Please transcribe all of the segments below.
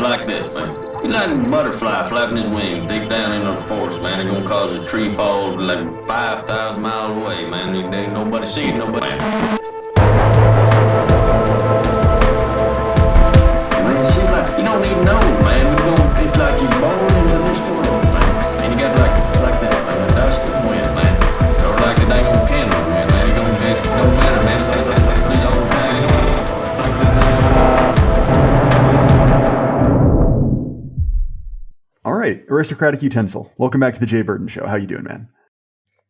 like this, man. He's like a butterfly flapping his wings deep down in the forest, man. It's gonna cause a tree fall like 5,000 miles away, man. There ain't nobody seeing nobody. Man, see, like, you don't even know, man. It's like you're born into this world, man. And you got like that, man. The dust and wind, man. Or like the dang old candle, man. It don't matter, man. It's like this all the time. All right, Aristocratic Utensil. Welcome back to the Jay Burden Show. How you doing, man?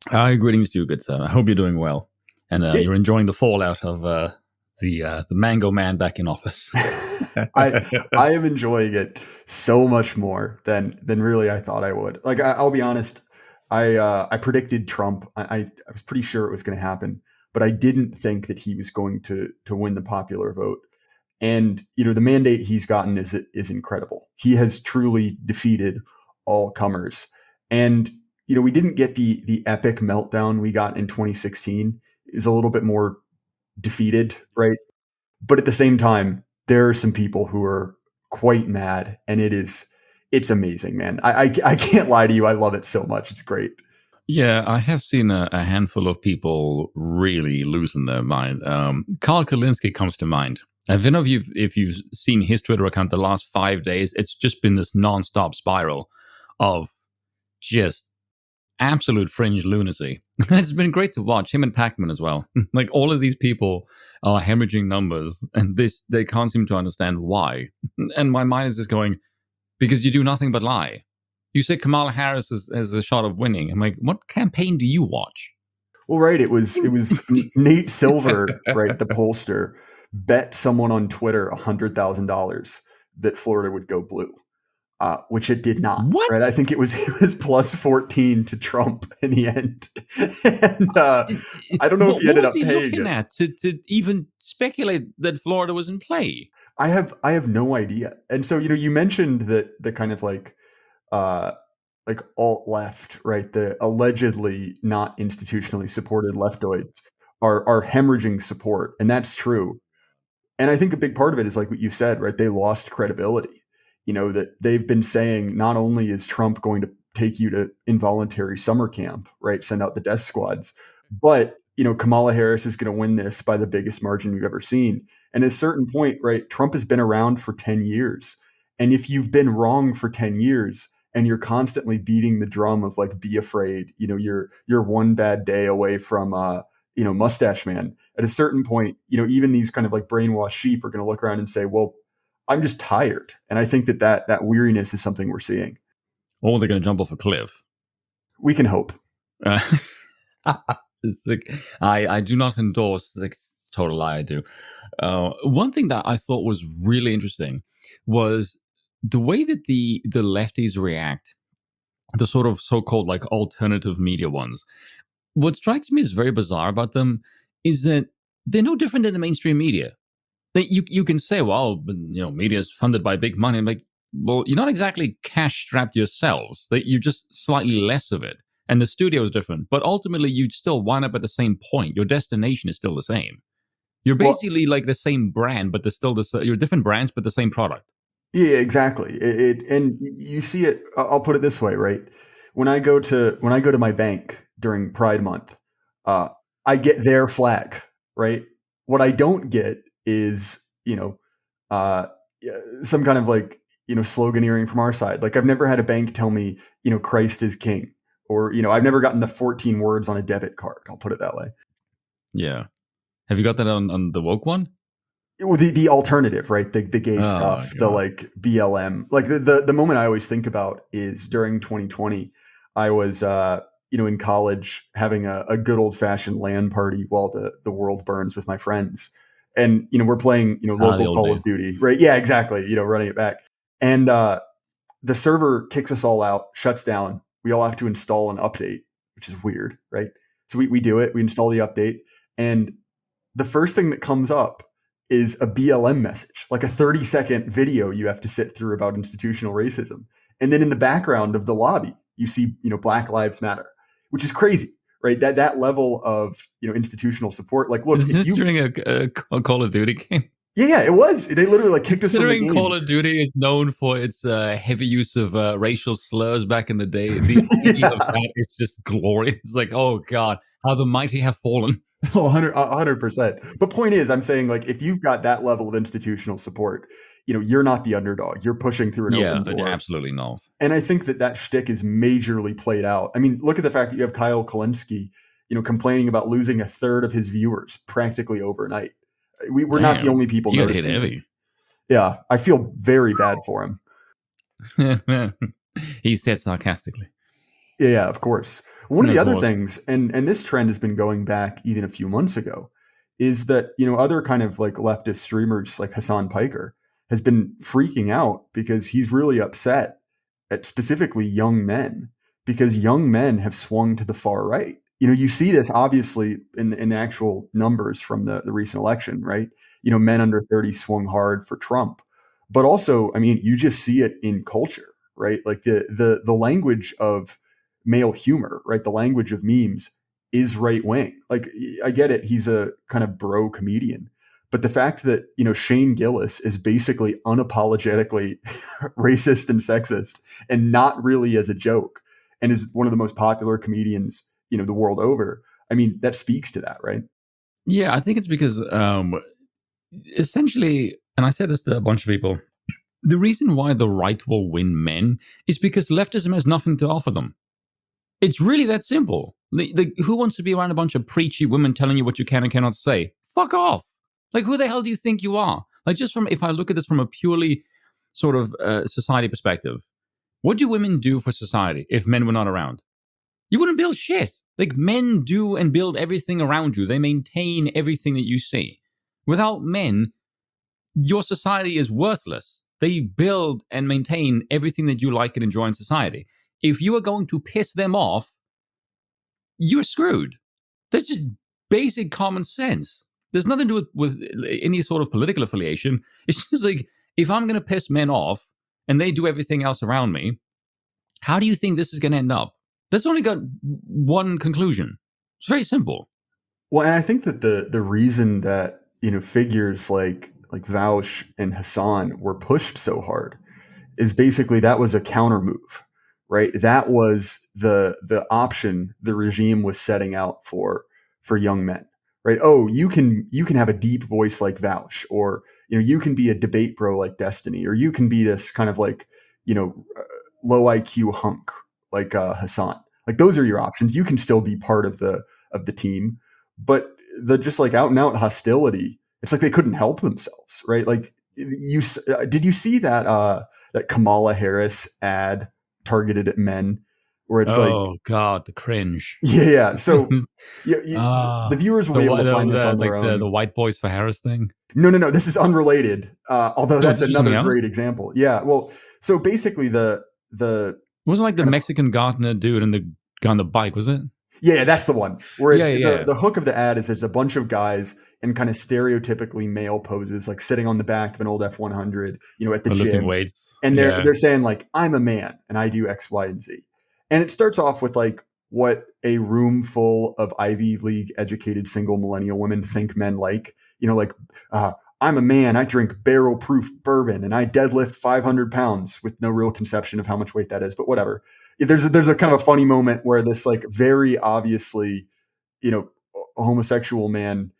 Hi, greetings to you, good sir. I hope you're doing well, and you're enjoying the fallout of the Mango Man back in office. I am enjoying it so much more than really I thought I would. Like I'll be honest, I predicted Trump. I was pretty sure it was going to happen, but I didn't think that he was going to win the popular vote. And, you know, the mandate he's gotten is incredible. He has truly defeated all comers. And, you know, we didn't get the epic meltdown we got in 2016. Is a little bit more defeated, right? But at the same time, there are some people who are quite mad, and it's amazing, man. I can't lie to you. I love it so much. It's great. Yeah, I have seen a handful of people really losing their mind. Carl Kalinske comes to mind. I don't know if you've seen his Twitter account the last 5 days. It's just been this nonstop spiral of just absolute fringe lunacy. It's been great to watch him and Pac-Man as well. Like all of these people are hemorrhaging numbers, and they can't seem to understand why. And my mind is just going, because you do nothing but lie. You say Kamala Harris has a shot of winning. I'm like, what campaign do you watch? Well, right. It was Nate Silver, right? The pollster bet someone on Twitter $100,000 that Florida would go blue, which it did not. What? Right? I think it was plus 14 to Trump in the end. And I don't know if he ended up paying looking it. at to even speculate that Florida was in play? I have no idea. And so, you know, you mentioned that the kind of like alt left, right? The allegedly not institutionally supported leftoids are hemorrhaging support, and that's true. And I think a big part of it is like what you said, right? They lost credibility. You know, that they've been saying not only is Trump going to take you to involuntary summer camp, right? Send out the death squads, but you know, Kamala Harris is going to win this by the biggest margin we've ever seen. And at a certain point, right? Trump has been around for 10 years. And if you've been wrong for 10 years and you're constantly beating the drum of like, be afraid, you know, you're one bad day away from, you know, Mustache Man. At a certain point, you know, even these kind of like brainwashed sheep are going to look around and say, well, I'm just tired. And I think that weariness is something we're seeing. Or they're going to jump off a cliff. We can hope. It's like, I do not endorse, like, total lie, I do. One thing that I thought was really interesting was the way that the lefties react, the sort of so-called like alternative media ones. What strikes me as very bizarre about them is that they're no different than the mainstream media. You can say, well, but, you know, media is funded by big money. I'm like, well, you're not exactly cash-strapped yourselves. You're just slightly less of it. And the studio is different. But ultimately, you'd still wind up at the same point. Your destination is still the same. You're basically like the same brand, but you're different brands, but the same product. Yeah, exactly. And you see it. I'll put it this way, right? When I go to my bank during Pride Month, I get their flag, right? What I don't get is, you know, some kind of like, you know, sloganeering from our side. Like I've never had a bank tell me, you know, Christ is king, or, you know, I've never gotten the 14 words on a debit card. I'll put it that way. Yeah. Have you got that on the woke one? Well, the alternative, right? The gay stuff, God. the like BLM. Like the moment I always think about is during 2020, I was, you know, in college having a good old fashioned LAN party while the world burns with my friends. And, you know, we're playing, you know, local Call of Duty, right? Yeah, exactly. You know, running it back. And the server kicks us all out, shuts down. We all have to install an update, which is weird, right? So we do it. We install the update. And the first thing that comes up is a BLM message, like a 30-second video you have to sit through about institutional racism. And then in the background of the lobby, you see, you know, Black Lives Matter, which is crazy, right? That level of, you know, institutional support. Like, look, is this during a Call of Duty game? Yeah, it was. They literally like kicked us from the Considering game. Call of Duty is known for its heavy use of racial slurs back in the day, the idea of that is just glorious. It's like, oh god, how the mighty have fallen. 100%. But point is, I'm saying like if you've got that level of institutional support, you're not the underdog. You're pushing through an Yeah, open door. absolutely not. And I think that shtick is majorly played out. I mean, look at the fact that you have Kyle Kalinske, complaining about losing a third of his viewers practically overnight. We're not the only people noticing this. Yeah, I feel very bad for him. He said sarcastically. Yeah, of course. One of the other things, and this trend has been going back even a few months ago, is that, other kind of like leftist streamers like Hassan Piker has been freaking out because he's really upset at specifically young men, because young men have swung to the far right. You see this obviously in the actual numbers from the recent election, right? Men under 30 swung hard for Trump. But also, I mean, you just see it in culture, right? Like the language of male humor, right? The language of memes is right wing. Like, I get it. He's a kind of bro comedian. But the fact that, Shane Gillis is basically unapologetically racist and sexist and not really as a joke and is one of the most popular comedians, the world over. I mean, that speaks to that, right? Yeah, I think it's because essentially, and I said this to a bunch of people, the reason why the right will win men is because leftism has nothing to offer them. It's really that simple. Who wants to be around a bunch of preachy women telling you what you can and cannot say? Fuck off. Like, who the hell do you think you are? Like, if I look at this from a purely sort of society perspective, what do women do for society if men were not around? You wouldn't build shit. Like, men do and build everything around you. They maintain everything that you see. Without men, your society is worthless. They build and maintain everything that you like and enjoy in society. If you are going to piss them off, you're screwed. That's just basic common sense. There's nothing to do with any sort of political affiliation. It's just like, if I'm going to piss men off and they do everything else around me, how do you think this is going to end up? That's only got one conclusion. It's very simple. Well, and I think that the reason that, figures like Vaush and Hassan were pushed so hard is basically that was a counter move, right? That was the option the regime was setting out for young men, right? Oh, you can have a deep voice like Vaush, or, you can be a debate bro like Destiny, or you can be this kind of like, low IQ hunk like Hassan. Like, those are your options. You can still be part of the team, but the just like out and out hostility, it's like they couldn't help themselves, right? Like, did you see that that Kamala Harris ad targeted at men, where it's oh god, the cringe. Yeah. So the viewers will be able to find this on their own. The white boys for Harris thing. No. This is unrelated. Although that's another great example. Yeah. Well, so basically it wasn't like the Mexican gardener dude on the bike, was it? Yeah, that's the one. Where it's the hook of the ad is there's a bunch of guys in kind of stereotypically male poses, like sitting on the back of an old F100, at the gym, lifting weights, and they're saying like, I'm a man and I do X, Y, and Z. And it starts off with like what a room full of Ivy League educated single millennial women think men like, I'm a man, I drink barrel proof bourbon and I deadlift 500 pounds, with no real conception of how much weight that is, but whatever. There's a kind of a funny moment where this like very obviously, homosexual man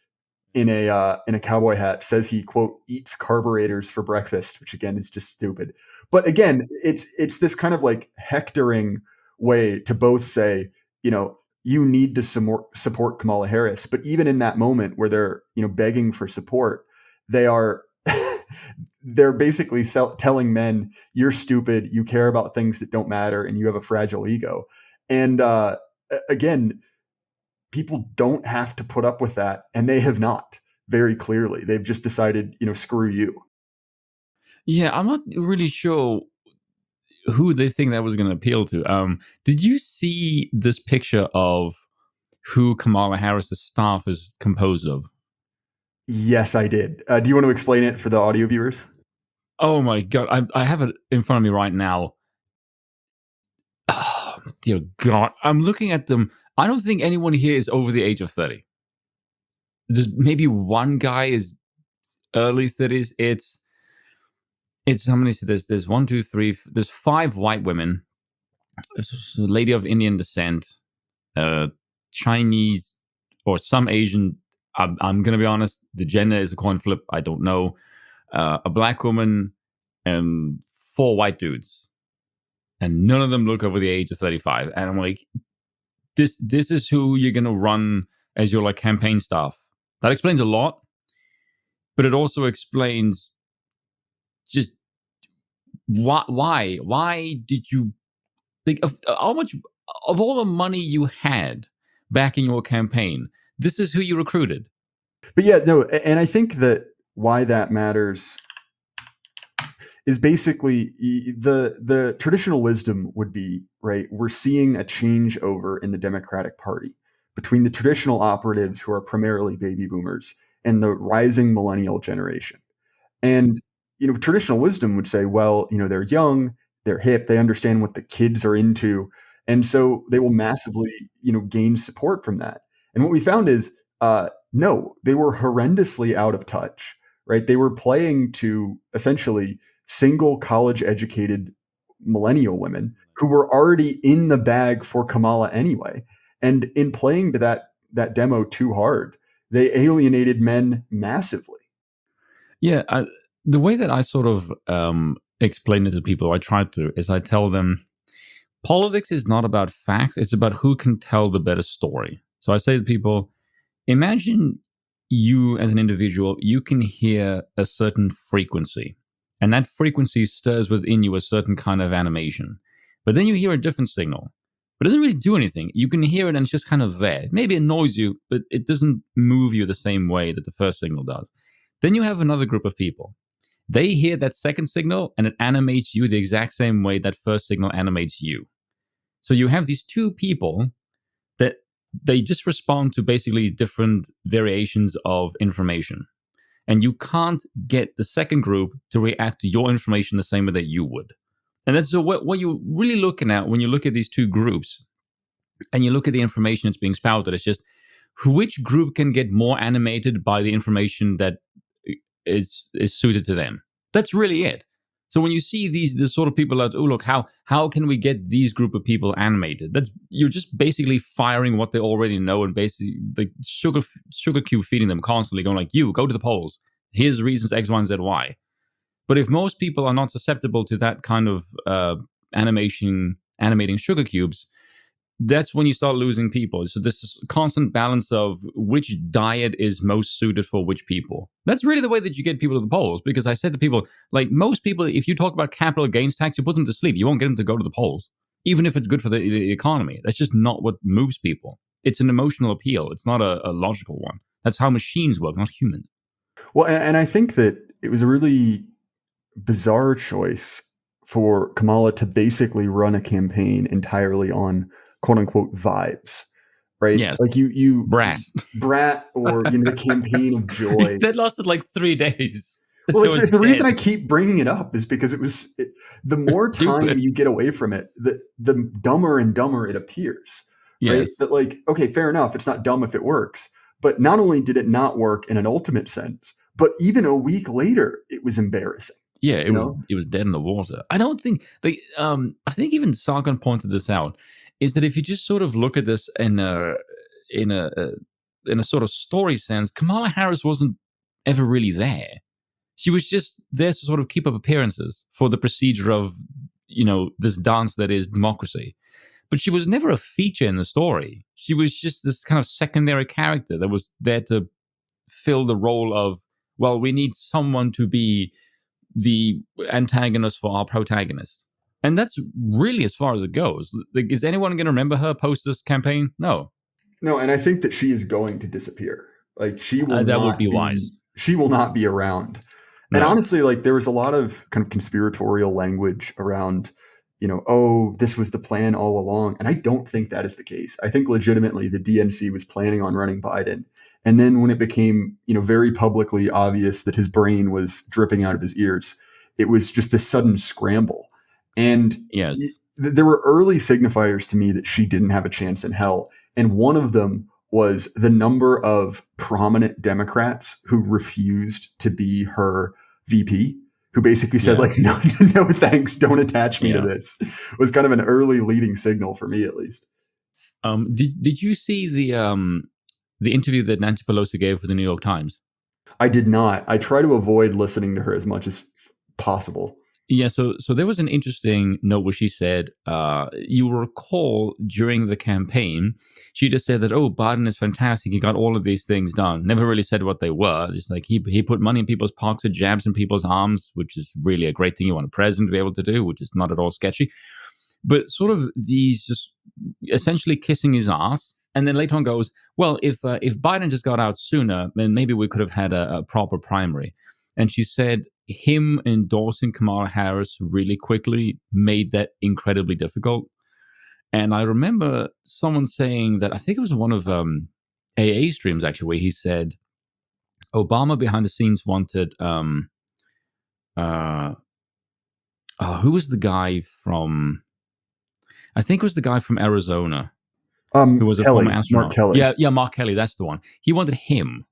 in a cowboy hat says he, quote, eats carburetors for breakfast, which again is just stupid. But again, it's this kind of like hectoring way to both say, you need to support Kamala Harris. But even in that moment where they're, begging for support, they're basically telling men, you're stupid, you care about things that don't matter, and you have a fragile ego. And again, people don't have to put up with that, and they have not, very clearly. They've just decided, screw you. Yeah, I'm not really sure who they think that was going to appeal to. Did you see this picture of who Kamala Harris's staff is composed of? Yes, I did. Do you want to explain it for the audio viewers? Oh my god, I have it in front of me right now. Oh, dear God, I'm looking at them. I don't think anyone here is over the age of 30. There's maybe one guy is early 30s. It's how many? There's one, two, three. There's 5 white women. There's a lady of Indian descent, Chinese or some Asian. I'm gonna be honest. The gender is a coin flip. I don't know. A black woman and 4 white dudes, and none of them look over the age of 35. And I'm like, this is who you're gonna run as your like campaign staff. That explains a lot, but it also explains just why did you like how much of all the money you had back in your campaign, this is who you recruited. But yeah, no, and I think that why that matters is basically the traditional wisdom would be, right, we're seeing a changeover in the Democratic Party between the traditional operatives who are primarily baby boomers and the rising millennial generation. And, traditional wisdom would say, well, they're young, they're hip, they understand what the kids are into. And so they will massively, gain support from that. And what we found is, no, they were horrendously out of touch, right? They were playing to essentially single college educated millennial women who were already in the bag for Kamala anyway. And in playing to that demo too hard, they alienated men massively. Yeah, the way that I sort of explain it to people, I try to, is I tell them politics is not about facts, it's about who can tell the better story. So I say to people, imagine you as an individual, you can hear a certain frequency, and that frequency stirs within you a certain kind of animation. But then you hear a different signal, but it doesn't really do anything. You can hear it and it's just kind of there. Maybe it annoys you, but it doesn't move you the same way that the first signal does. Then you have another group of people. They hear that second signal and it animates you the exact same way that first signal animates you. So you have these 2 people that they just respond to basically different variations of information. And you can't get the second group to react to your information the same way that you would. And that's what you're really looking at when you look at these 2 groups and you look at the information that's being spouted. It's just which group can get more animated by the information that is suited to them. That's really it. So when you see these sort of people that, oh, look, how can we get these group of people animated? You're just basically firing what they already know and basically like sugar cube feeding them constantly, going like, you go to the polls. Here's reasons X, Y, and Z, Y. But if most people are not susceptible to that kind of animating sugar cubes, that's when you start losing people. So this constant balance of which diet is most suited for which people. That's really the way that you get people to the polls. Because I said to people, like most people, if you talk about capital gains tax, you put them to sleep. You won't get them to go to the polls, even if it's good for the economy. That's just not what moves people. It's an emotional appeal. It's not a logical one. That's how machines work, not humans. Well, and I think that it was a really bizarre choice for Kamala to basically run a campaign entirely on quote unquote vibes, right? Yes. Like you brat or the campaign of joy. That lasted like 3 days. Well, it's the reason I keep bringing it up is because the more time stupid. you get away from it, the dumber and dumber it appears. Yes. Right? But like, okay, fair enough. It's not dumb if it works. But not only did it not work in an ultimate sense, but even a week later, it was embarrassing. Yeah, it was dead in the water. I don't think I think even Sargon pointed this out, is that if you just sort of look at this in a sort of story sense, Kamala Harris wasn't ever really there. She was just there to sort of keep up appearances for the procedure of, this dance that is democracy. But she was never a feature in the story. She was just this kind of secondary character that was there to fill the role of, well, we need someone to be the antagonist for our protagonist. And that's really as far as it goes. Like, is anyone going to remember her post this campaign? No. No, and I think that she is going to disappear. Like she will that not would be wise. She will not be around. No. And honestly, like there was a lot of kind of conspiratorial language around, oh, this was the plan all along. And I don't think that is the case. I think legitimately the DNC was planning on running Biden. And then when it became, very publicly obvious that his brain was dripping out of his ears, it was just this sudden scramble. And yes, there were early signifiers to me that she didn't have a chance in hell. And one of them was the number of prominent Democrats who refused to be her VP, who basically said Yeah. like, no, no, thanks, don't attach me to Yeah. this, was kind of an early leading signal for me, at least. Did you see the interview that Nancy Pelosi gave for the New York Times? I did not. I try to avoid listening to her as much as possible. Yeah, so there was an interesting note where she said, you will recall during the campaign, she just said that, oh, Biden is fantastic. He got all of these things done. Never really said what they were. Just like he put money in people's pockets, jabs in people's arms, which is really a great thing you want a president to be able to do, which is not at all sketchy. But sort of these just essentially kissing his ass. And then later on goes, well, if Biden just got out sooner, then maybe we could have had a proper primary. And she said him endorsing Kamala Harris really quickly made that incredibly difficult. And I remember someone saying that, I think it was one of AA streams actually, where he said Obama behind the scenes wanted who was the guy from, I think it was the guy from Arizona who was a Kelly, former astronaut. Mark Kelly. Yeah, Mark Kelly, that's the one. He wanted him.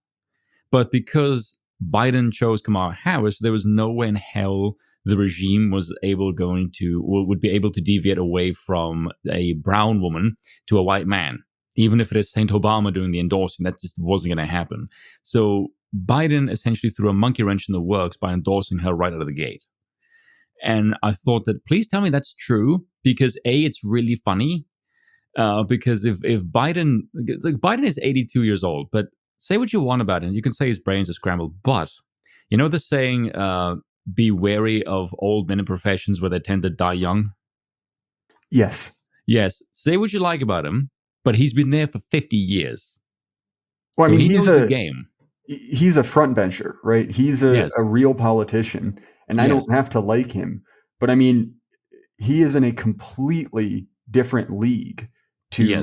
But because Biden chose Kamala Harris, there was no way in hell the regime was would be able to deviate away from a brown woman to a white man. Even if it is Saint Obama doing the endorsing, that just wasn't going to happen. So Biden essentially threw a monkey wrench in the works by endorsing her right out of the gate. And I thought that, please tell me that's true, because A, it's really funny. Because if Biden is 82 years old, but say what you want about him, you can say his brains are scrambled, but you know the saying, be wary of old men in professions where they tend to die young? Yes. Yes. Say what you like about him, but he's been there for 50 years. Well, So I mean, he knows the game. He's a front bencher, right? He's a real politician, and I don't have to like him. But I mean, he is in a completely different league to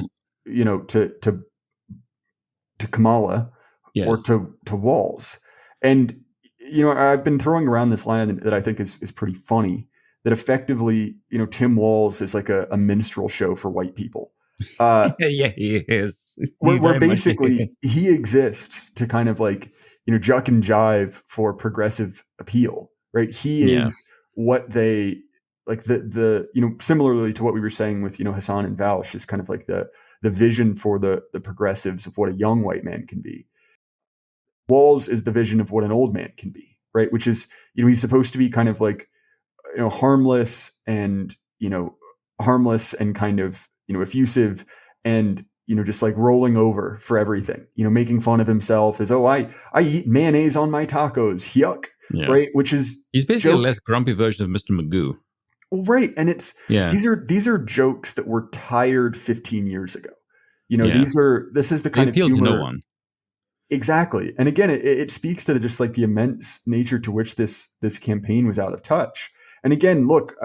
Kamala or to Walz. And I've been throwing around this line that I think is pretty funny, that effectively, Tim Walz is like a minstrel show for white people. Yeah, he is. Where basically he exists to kind of like, juck and jive for progressive appeal, right? He is what they like, the similarly to what we were saying with, Hassan and Vaush, is kind of like the vision for the progressives of what a young white man can be. Walz is the vision of what an old man can be, right? Which is, he's supposed to be kind of like, harmless and kind of, effusive and, just like rolling over for everything, making fun of himself as, oh, I eat mayonnaise on my tacos. Yuck. Yeah. Right. Which is, he's basically a less grumpy version of Mr. Magoo. Right. And these are jokes that were tired 15 years ago. This is the kind of humor. To no one. Exactly. And again, it speaks to just like the immense nature to which this campaign was out of touch. And again, look,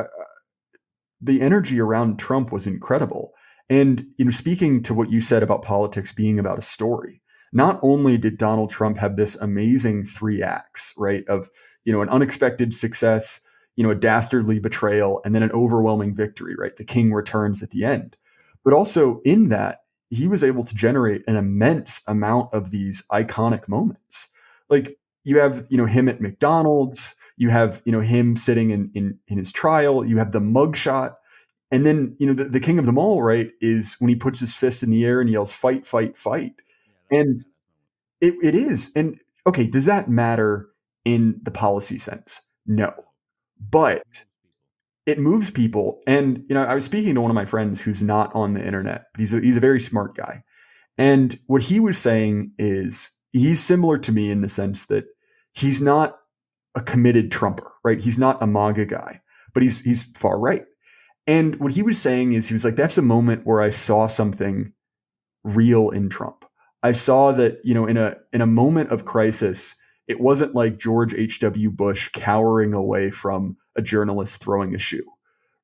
the energy around Trump was incredible. And, speaking to what you said about politics being about a story, not only did Donald Trump have this amazing 3 acts, right, of, an unexpected success, a dastardly betrayal, and then an overwhelming victory, right? The king returns at the end. But also in that, he was able to generate an immense amount of these iconic moments. Like you have, him at McDonald's, you have, him sitting in his trial, you have the mugshot. And then, the king of them all, right, is when he puts his fist in the air and yells, fight, fight, fight. And it is. And okay, does that matter in the policy sense? No. But it moves people. And, I was speaking to one of my friends who's not on the internet, but he's a very smart guy. And what he was saying is he's similar to me in the sense that he's not a committed Trumper, right? He's not a MAGA guy, but he's far right. And what he was saying is he was like, that's a moment where I saw something real in Trump. I saw that, in a moment of crisis, it wasn't like George H.W. Bush cowering away from a journalist throwing a shoe,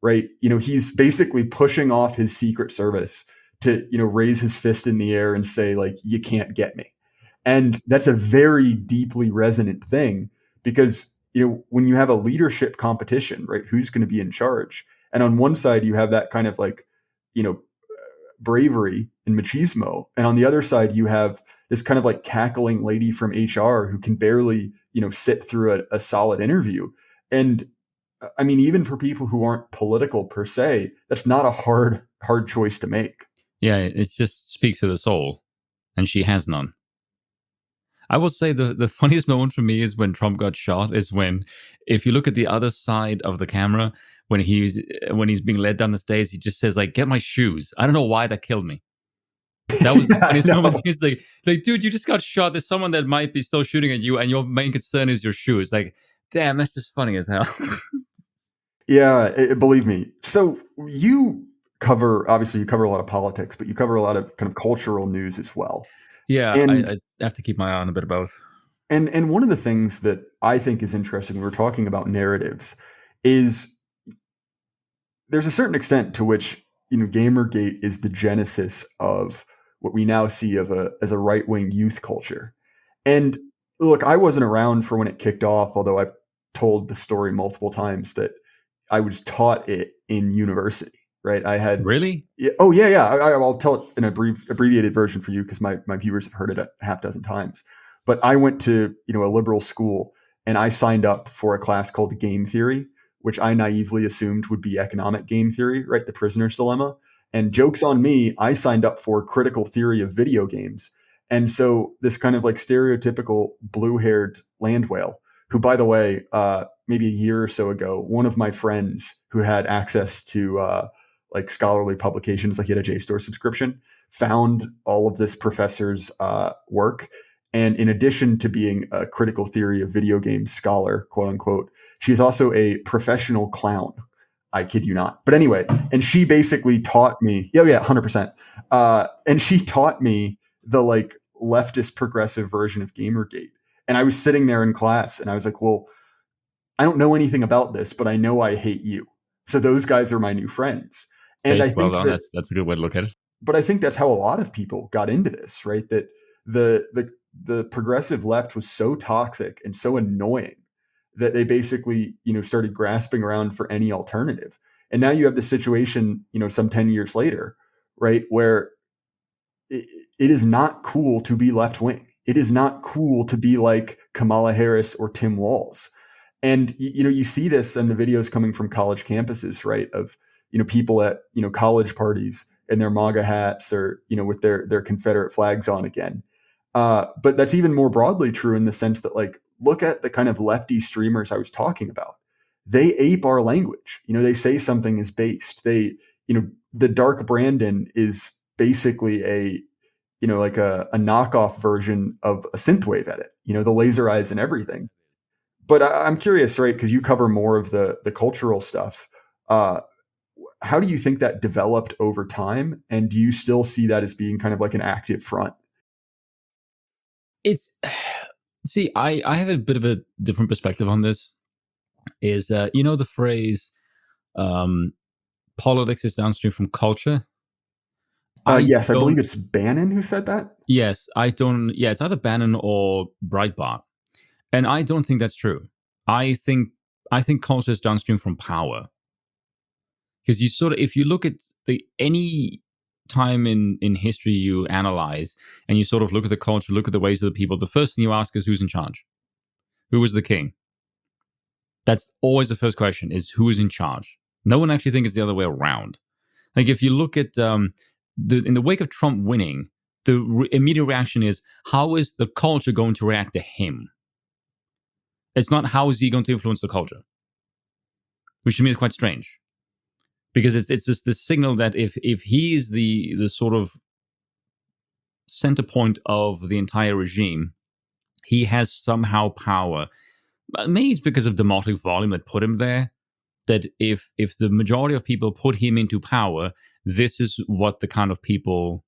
right? He's basically pushing off his Secret Service to, raise his fist in the air and say, like, you can't get me. And that's a very deeply resonant thing because, when you have a leadership competition, right, who's going to be in charge? And on one side, you have that kind of like, bravery and machismo. And on the other side, you have this kind of like cackling lady from HR who can barely, sit through a solid interview. And I mean, even for people who aren't political per se, that's not a hard choice to make. Yeah, it just speaks to the soul, and she has none. I will say the funniest moment for me is when Trump got shot. Is when, if you look at the other side of the camera, when he's being led down the stairs, he just says like, "Get my shoes." I don't know why that killed me. That was the funniest moment. He's like, dude, you just got shot. There's someone that might be still shooting at you, and your main concern is your shoes. Like, damn, that's just funny as hell. Yeah, believe me. So you cover a lot of politics, but you cover a lot of kind of cultural news as well. Yeah, And I have to keep my eye on a bit of both. and one of the things that I think is interesting when we're talking about narratives is there's a certain extent to which Gamergate is the genesis of what we now see as a right-wing youth culture. And look, I wasn't around for when it kicked off, although I've told the story multiple times that I was taught it in university. Right? I had Really? Yeah, oh yeah. I'll tell it in a abbreviated version for you because my viewers have heard it a half dozen times. But I went to a liberal school and I signed up for a class called Game Theory, which I naively assumed would be economic game theory, right? The prisoner's dilemma. And joke's on me, I signed up for critical theory of video games. And so this kind of like stereotypical blue-haired land whale, who, by the way, maybe a year or so ago, one of my friends who had access to like scholarly publications, like he had a JSTOR subscription, found all of this professor's work. And in addition to being a critical theory of video games scholar, quote unquote, she's also a professional clown. I kid you not. But anyway, and she basically taught me, 100%. And she taught me the like leftist progressive version of Gamergate. And I was sitting there in class and I was like, well, I don't know anything about this, but I know I hate you. So those guys are my new friends. And I think that's a good way to look at it. But I think that's how a lot of people got into this, right? That the progressive left was so toxic and so annoying that they basically, started grasping around for any alternative. And now you have this situation, some 10 years later, right, where it is not cool to be left wing. It is not cool to be like Kamala Harris or Tim Walz. And you see this in the videos coming from college campuses, right? Of people at college parties in their MAGA hats or with their Confederate flags on again. But that's even more broadly true in the sense that like look at the kind of lefty streamers I was talking about. They ape our language. They say something is based. They the Dark Brandon is basically a like a knockoff version of a synthwave edit. The laser eyes and everything. But I'm curious, right? Because you cover more of the cultural stuff. How do you think that developed over time? And do you still see that as being kind of like an active front? I have a bit of a different perspective on this. Is the phrase politics is downstream from culture? Yes, I believe it's Bannon who said that. Yes, I don't. Yeah, it's either Bannon or Breitbart. And I don't think that's true. I think culture is downstream from power. Because if you look at any time in history you analyze and you sort of look at the culture, look at the ways of the people, the first thing you ask is who's in charge? Who was the king? That's always the first question is who is in charge? No one actually thinks it's the other way around. Like if you look at in the wake of Trump winning, the immediate reaction is how is the culture going to react to him? It's not how is he going to influence the culture, which to me is quite strange, because it's just the signal that if he's the sort of center point of the entire regime, he has somehow power. Maybe it's because of democratic volume that put him there. That if the majority of people put him into power, this is what the kind of people,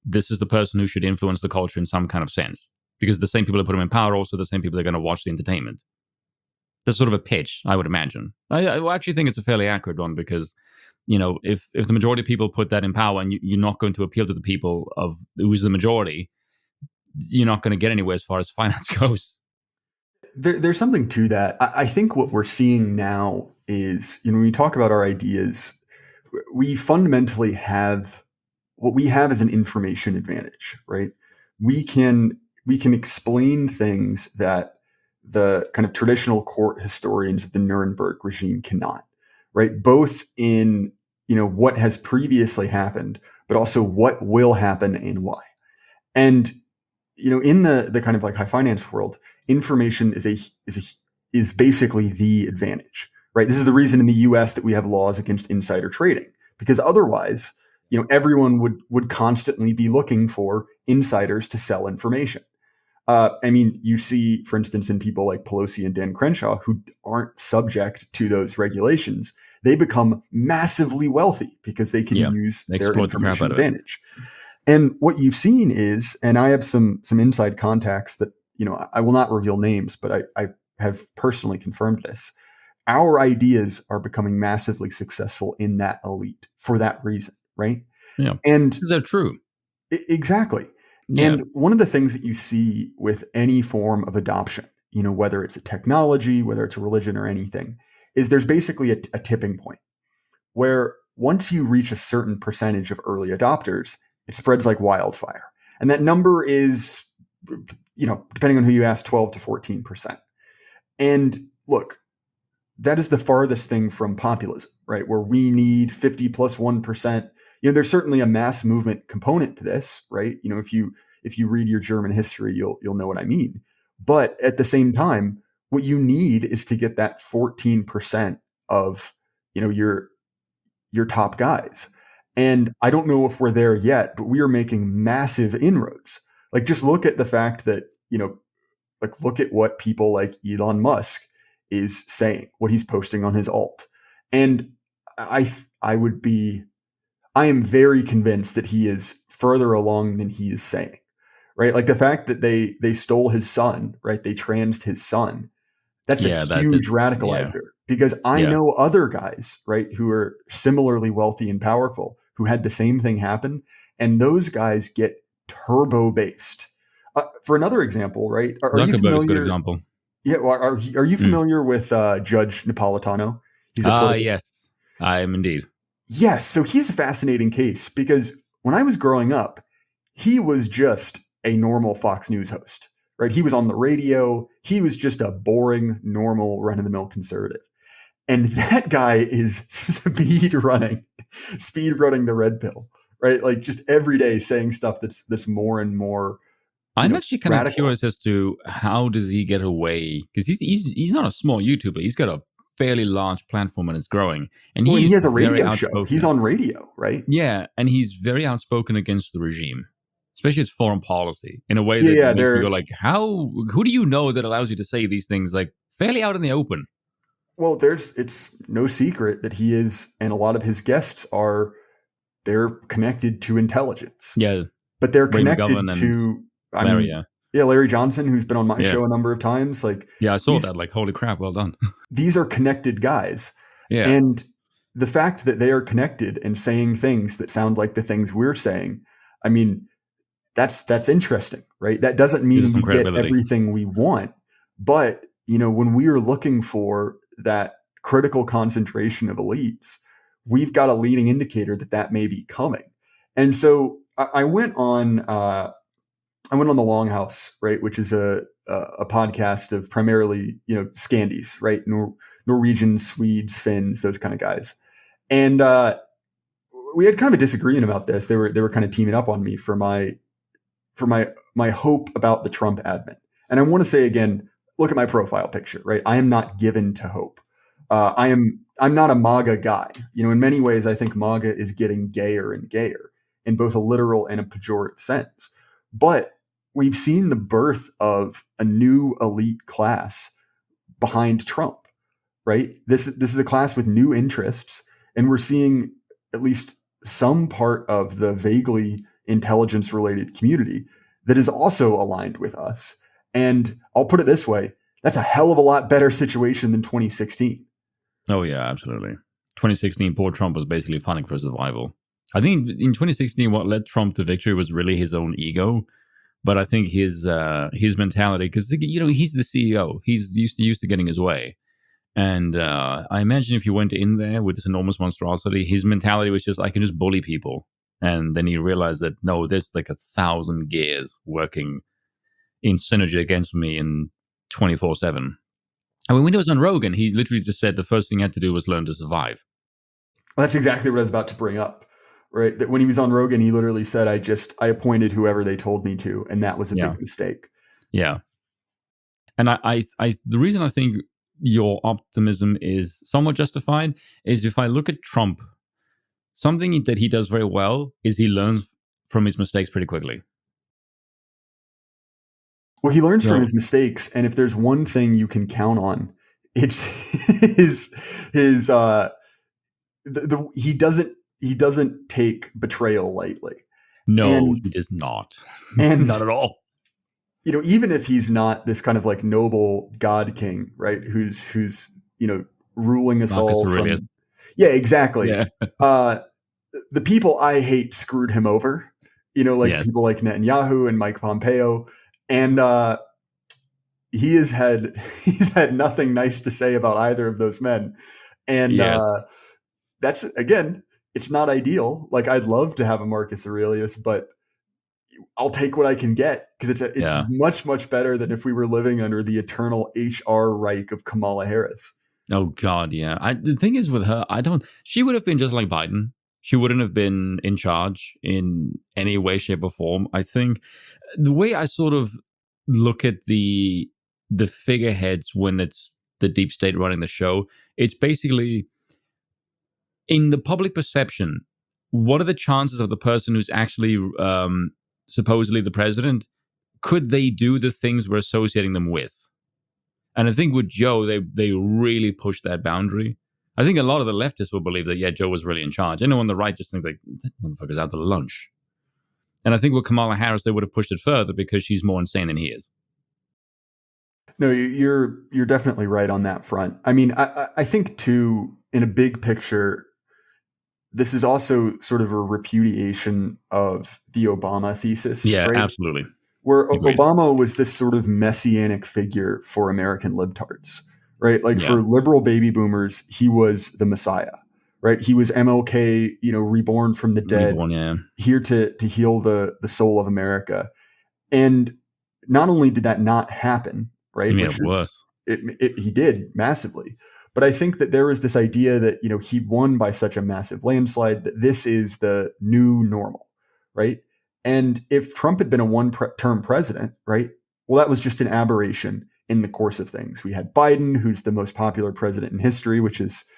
this is the person who should influence the culture in some kind of sense. Because the same people that put him in power are also the same people that are going to watch the entertainment. That's sort of a pitch, I would imagine. I actually think it's a fairly accurate one because, if the majority of people put that in power and you're not going to appeal to the people of who's the majority, you're not going to get anywhere as far as finance goes. There's something to that. I think what we're seeing now is, when we talk about our ideas, we fundamentally have what we have is an information advantage, right? We can explain things that the kind of traditional court historians of the Nuremberg regime cannot, right? Both in, what has previously happened, but also what will happen and why. And, in the kind of like high finance world, information is basically the advantage, right? This is the reason in the US that we have laws against insider trading, because otherwise, everyone would constantly be looking for insiders to sell information. You see, for instance, in people like Pelosi and Dan Crenshaw, who aren't subject to those regulations, they become massively wealthy because they can use their information advantage. And what you've seen is, and I have some inside contacts that, I will not reveal names, but I have personally confirmed this. Our ideas are becoming massively successful in that elite for that reason, right? Yeah. And is that true? Exactly. Yeah. And one of the things that you see with any form of adoption, whether it's a technology, whether it's a religion or anything, is there's basically a tipping point where once you reach a certain percentage of early adopters, it spreads like wildfire. And that number is, depending on who you ask, 12 to 14%. And look, that is the farthest thing from populism, right? Where we need 50 plus 1%. There's certainly a mass movement component to this, right? If you read your German history, you'll know what I mean. But at the same time, what you need is to get that 14% of, your top guys. And I don't know if we're there yet, but we are making massive inroads. Like, just look at the fact that, look at what people like Elon Musk is saying, what he's posting on his alt. And I am very convinced that he is further along than he is saying, right? Like the fact that they stole his son, right? They transed his son. That's a huge radicalizer, because I know other guys, right, who are similarly wealthy and powerful who had the same thing happen. And those guys get turbo based. For another example, right? Are you familiar? Is a good example. Yeah. Well, are you familiar with Judge Napolitano? He's yes, I am indeed. Yes. So he's a fascinating case because when I was growing up, he was just a normal Fox News host, right? He was on the radio. He was just a boring, normal, run-of-the-mill conservative. And that guy is speed running the red pill, right? Like just every day saying stuff that's more and more. I'm actually kind of curious as to how does he get away? Because he's not a small YouTuber. He's got a fairly large platform and it's growing. And he has a radio show. He's on radio, right? Yeah, and he's very outspoken against the regime, especially its foreign policy, in a way that makes you go like, who do you know that allows you to say these things like fairly out in the open? Well, it's no secret that he is, and a lot of his guests they're connected to intelligence. Yeah. But they're connected to Larry Johnson, who's been on my show a number of times. Like, I saw that. Like, holy crap, well done. These are connected guys. Yeah. And the fact that they are connected and saying things that sound like the things we're saying, I mean, that's interesting, right? That doesn't mean we get everything we want. But, when we are looking for that critical concentration of elites, we've got a leading indicator that may be coming. And so I went on the Longhouse, right, which is a podcast of primarily, Scandies, right, Norwegians, Swedes, Finns, those kind of guys, and we had kind of a disagreement about this. They were kind of teaming up on me for my hope about the Trump admin. And I want to say again, look at my profile picture, right? I am not given to hope. I'm not a MAGA guy. In many ways, I think MAGA is getting gayer and gayer in both a literal and a pejorative sense. But we've seen the birth of a new elite class behind Trump, right? This is a class with new interests, and we're seeing at least some part of the vaguely intelligence-related community that is also aligned with us. And I'll put it this way, that's a hell of a lot better situation than 2016. Oh, yeah, absolutely. 2016, poor Trump was basically fighting for survival. I think in 2016, what led Trump to victory was really his own ego. But I think his mentality, because he's the CEO, he's used to getting his way, and I imagine if you went in there with this enormous monstrosity, his mentality was just I can just bully people, And then he realized that, no, there's like 1,000 gears working in synergy against me in 24/7. I mean, when he was on Rogan, he literally just said the first thing he had to do was learn to survive. Well, that's exactly what I was about to bring up, right? That when he was on Rogan, he literally said, I appointed whoever they told me to, and that was a big mistake. Yeah. And the reason I think your optimism is somewhat justified is if I look at Trump, something that he does very well is he learns from his mistakes pretty quickly. Well, he learns from his mistakes, and if there's one thing you can count on, it's his he doesn't take betrayal lightly. No, he does not. And not at all. Even if he's not this kind of like noble god king, right? Who's ruling us Marcus all Aurelius. from. Yeah, exactly. Yeah. The people I hate screwed him over. People like Netanyahu and Mike Pompeo. And he's had nothing nice to say about either of those men. And that's, again, it's not ideal. Like, I'd love to have a Marcus Aurelius, but I'll take what I can get, because it's much, much better than if we were living under the eternal HR Reich of Kamala Harris. Oh, God, yeah. The thing is with her, she would have been just like Biden. She wouldn't have been in charge in any way, shape, or form. I think the way I sort of look at the figureheads when it's the deep state running the show, it's basically, in the public perception, what are the chances of the person who's actually supposedly the president? Could they do the things we're associating them with? And I think with Joe, they really pushed that boundary. I think a lot of the leftists will believe that, Joe was really in charge. Anyone on the right just thinks like, that motherfucker's out to lunch. And I think with Kamala Harris, they would have pushed it further because she's more insane than he is. No, you're definitely right on that front. I mean, I think too, in a big picture, this is also sort of a repudiation of the Obama thesis. Yeah, right? Absolutely. Where Agreed. Obama was this sort of messianic figure for American libtards, right? Like for liberal baby boomers, he was the Messiah, right? He was MLK, reborn from the dead, here to heal the soul of America. And not only did that not happen, right? He made it worse. He did massively. But I think that there was this idea that, he won by such a massive landslide that this is the new normal, right? And if Trump had been a one-term president, right, well, that was just an aberration in the course of things. We had Biden, who's the most popular president in history, which is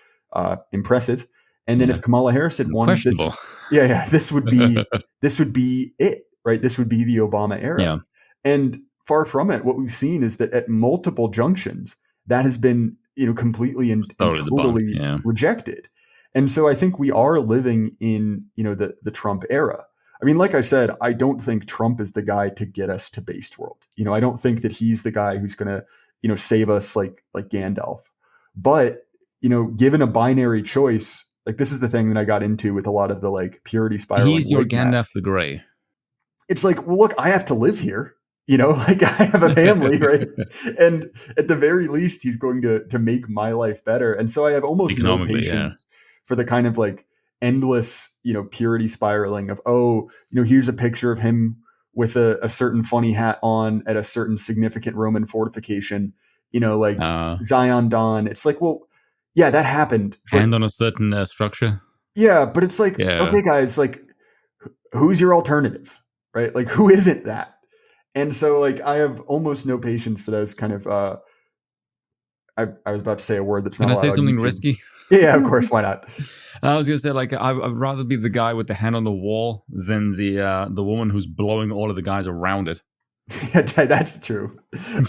impressive. And then if Kamala Harris had won, this would be it, right? This would be the Obama era. Yeah. And far from it, what we've seen is that at multiple junctions, that has been, completely and totally rejected. And so I think we are living in, the Trump era. I mean, like I said, I don't think Trump is the guy to get us to based world. I don't think that he's the guy who's going to, save us like Gandalf. But, given a binary choice, like this is the thing that I got into with a lot of the like purity spiraling. He's your Gandalf the Grey. It's like, well, look, I have to live here. Like I have a family, right? And at the very least, he's going to make my life better. And so I have almost no patience for the kind of like endless, purity spiraling of, here's a picture of him with a certain funny hat on at a certain significant Roman fortification, like Zion Dawn. It's like, well, yeah, that happened. Hand on a certain structure. Yeah, but it's like, okay, guys, like, who's your alternative, right? Like, who isn't that? And so, like, I have almost no patience for those kind of. I was about to say a word that's not. Can I say something risky? Yeah, of course. Why not? I was gonna say, like, I'd rather be the guy with the hand on the wall than the woman who's blowing all of the guys around it. Yeah, that's true.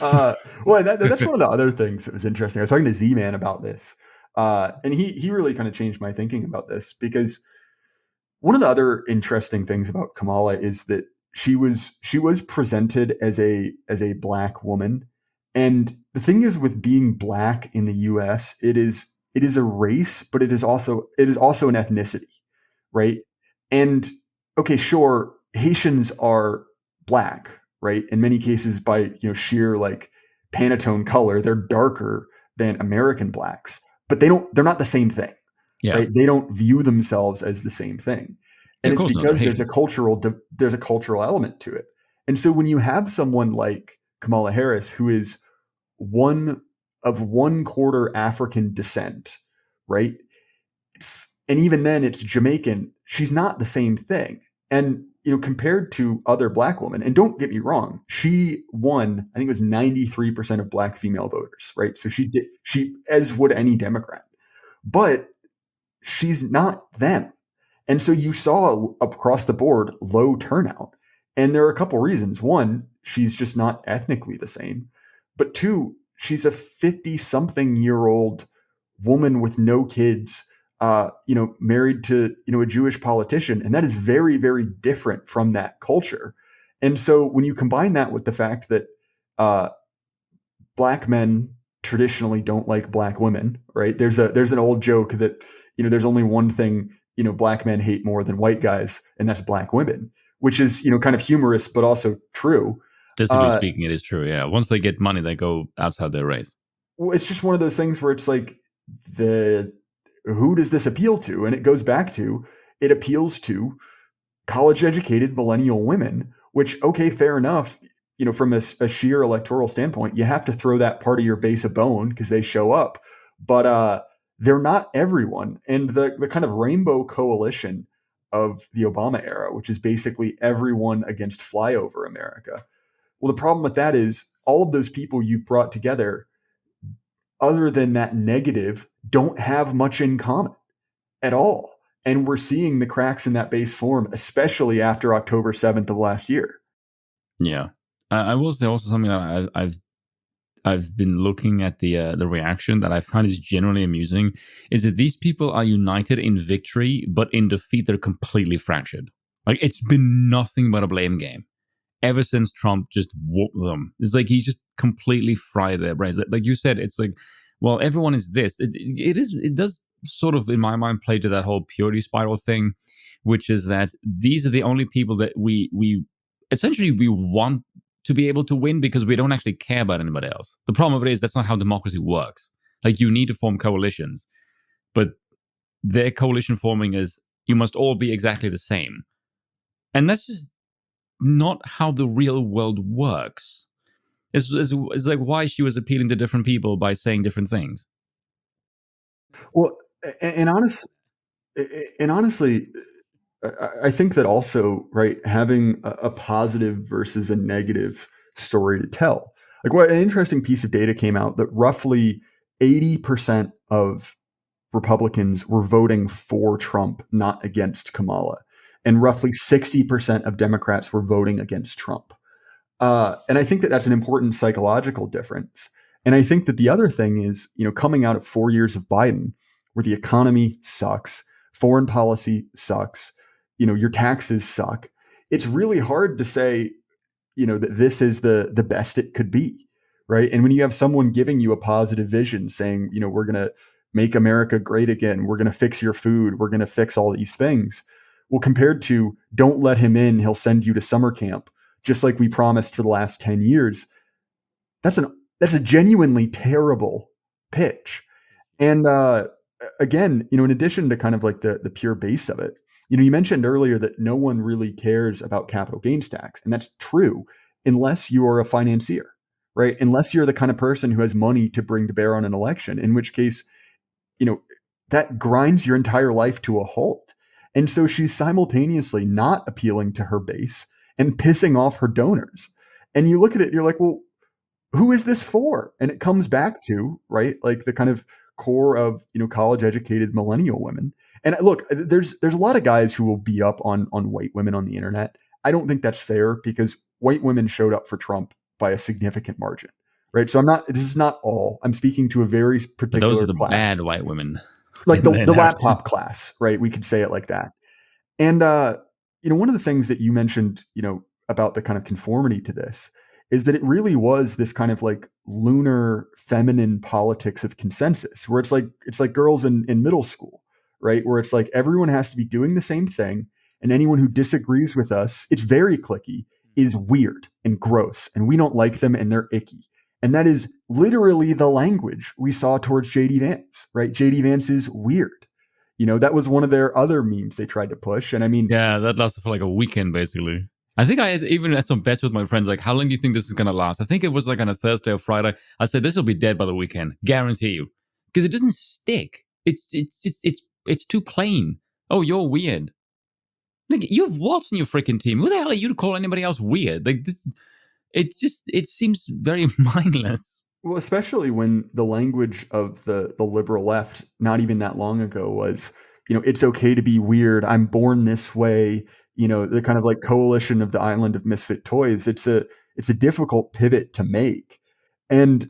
Well, that's one of the other things that was interesting. I was talking to Z-Man about this, and he really kind of changed my thinking about this, because one of the other interesting things about Kamala is that she was presented as a black woman, and the thing is, with being black in the U.S., it is a race, but it is also an ethnicity, right? And okay, sure, Haitians are black, right? In many cases, by sheer like Pantone color, they're darker than American blacks, but they're not the same thing, right? They don't view themselves as the same thing. And of it's course not. because Patience. there's a cultural element to it. And so when you have someone like Kamala Harris, who is one quarter African descent, right? And even then it's Jamaican, she's not the same thing. And compared to other black women, and don't get me wrong, she won, I think it was 93% of black female voters, right? So she as would any Democrat. But she's not them. And so you saw across the board low turnout. And there are a couple reasons. One, she's just not ethnically the same. But two, she's a 50-something-year-old woman with no kids, married to, a Jewish politician. And that is very, very different from that culture. And so when you combine that with the fact that black men traditionally don't like black women, right? There's an old joke that, there's only one thing, black men hate more than white guys, and that's black women, which is, kind of humorous, but also true. Statistically speaking, it is true. Yeah. Once they get money, they go outside their race. Well, it's just one of those things where it's like who does this appeal to? And it goes back to, it appeals to college educated millennial women, which, okay, fair enough. From a sheer electoral standpoint, you have to throw that part of your base a bone because they show up, but they're not everyone. And the kind of rainbow coalition of the Obama era, which is basically everyone against flyover America. Well, the problem with that is all of those people you've brought together, other than that negative, don't have much in common at all. And we're seeing the cracks in that base form, especially after October 7th of last year. Yeah. I will say also something that I've been looking at the reaction that I find is generally amusing is that these people are united in victory, but in defeat they're completely fractured. Like, it's been nothing but a blame game ever since Trump just whooped them. It's like he's just completely fried their brains. Like you said, it's like, well, everyone is this. It does sort of, in my mind, play to that whole purity spiral thing, which is that these are the only people that we essentially we want to be able to win because we don't actually care about anybody else. The problem of it is that's not how democracy works. Like, you need to form coalitions, but their coalition forming is you must all be exactly the same. And that's just not how the real world works. It's like why she was appealing to different people by saying different things. Well, and honestly, I think that also, right, having a positive versus a negative story to tell. Like, what an interesting piece of data came out that roughly 80% of Republicans were voting for Trump, not against Kamala. And roughly 60% of Democrats were voting against Trump. And I think that that's an important psychological difference. And I think that the other thing is, coming out of 4 years of Biden, where the economy sucks, foreign policy sucks, your taxes suck. It's really hard to say, that this is the best it could be, right? And when you have someone giving you a positive vision saying, we're going to make America great again, we're going to fix your food, we're going to fix all these things. Well, compared to don't let him in, he'll send you to summer camp, just like we promised for the last 10 years. That's a genuinely terrible pitch. And again, in addition to kind of like the pure base of it, you mentioned earlier that no one really cares about capital gains tax. And that's true unless you are a financier, right? Unless you're the kind of person who has money to bring to bear on an election, in which case, that grinds your entire life to a halt. And so she's simultaneously not appealing to her base and pissing off her donors. And you look at it, you're like, well, who is this for? And it comes back to, right, like the kind of core of, college educated millennial women. And look, there's a lot of guys who will beat up on white women on the internet. I don't think that's fair because white women showed up for Trump by a significant margin, right? So this is not all. I'm speaking to a very particular But those are the class. bad white women. Like the laptop class, right? We could say it like that. And, one of the things that you mentioned, about the kind of conformity to this is that it really was this kind of like lunar feminine politics of consensus, where it's like girls in middle school, right? Where it's like everyone has to be doing the same thing. And anyone who disagrees with us, it's very cliquey, is weird and gross. And we don't like them and they're icky. And that is literally the language we saw towards JD Vance, right? JD Vance is weird. That was one of their other memes they tried to push. And I mean, yeah, that lasted for like a weekend, basically. I think I even had some bets with my friends, like, how long do you think this is going to last? I think it was like on a Thursday or Friday. I said, this will be dead by the weekend. Guarantee you. Because it doesn't stick. It's too plain. Oh, you're weird. Like, you have Waltz in your freaking team. Who the hell are you to call anybody else weird? Like, this, it seems very mindless. well, especially when the language of the liberal left, not even that long ago, was, it's okay to be weird. I'm born this way. The kind of like coalition of the island of misfit toys. It's a difficult pivot to make. And,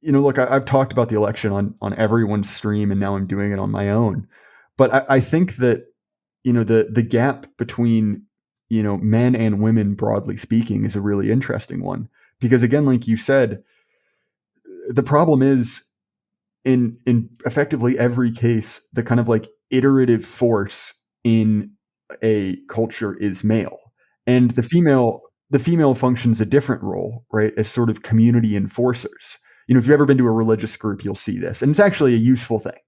look, I've talked about the election on everyone's stream, and now I'm doing it on my own. But I think that, the gap between, men and women, broadly speaking, is a really interesting one. Because again, like you said, the problem is in effectively every case, the kind of like iterative force in a culture is male, and the female functions a different role, right? As sort of community enforcers. If you've ever been to a religious group, you'll see this, and it's actually a useful thing,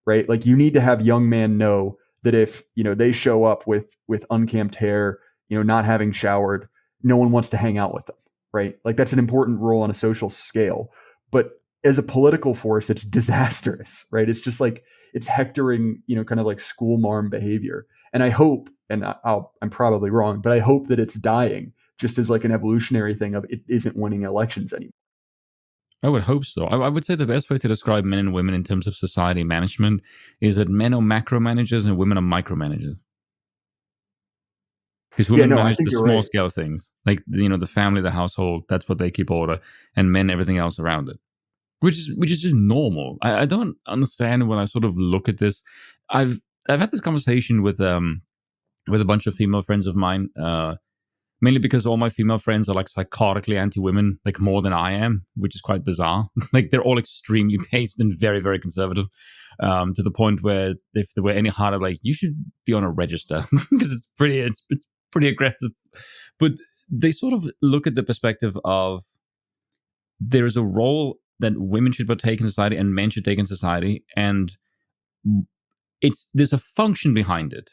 right? Like, you need to have young men know that if, they show up with unkempt hair, not having showered, no one wants to hang out with them, right? Like, that's an important role on a social scale. But as a political force, it's disastrous, right? It's just like, it's hectoring, kind of like school marm behavior. And I hope, and I'm probably wrong, but I hope that it's dying, just as like an evolutionary thing of it isn't winning elections anymore. I would hope so. I would say the best way to describe men and women in terms of society management is that men are macro managers and women are micromanagers. Because women manage the small scale things, like the family, the household. That's what they keep order, and men everything else around it, which is just normal. I don't understand when I sort of look at this. I've had this conversation with a bunch of female friends of mine. Mainly because all my female friends are like psychotically anti-women, like more than I am, which is quite bizarre. Like, they're all extremely based and very, very conservative, to the point where if they were any harder, like, you should be on a register because it's pretty aggressive. But they sort of look at the perspective of there is a role that women should partake in society and men should take in society, and there's a function behind it.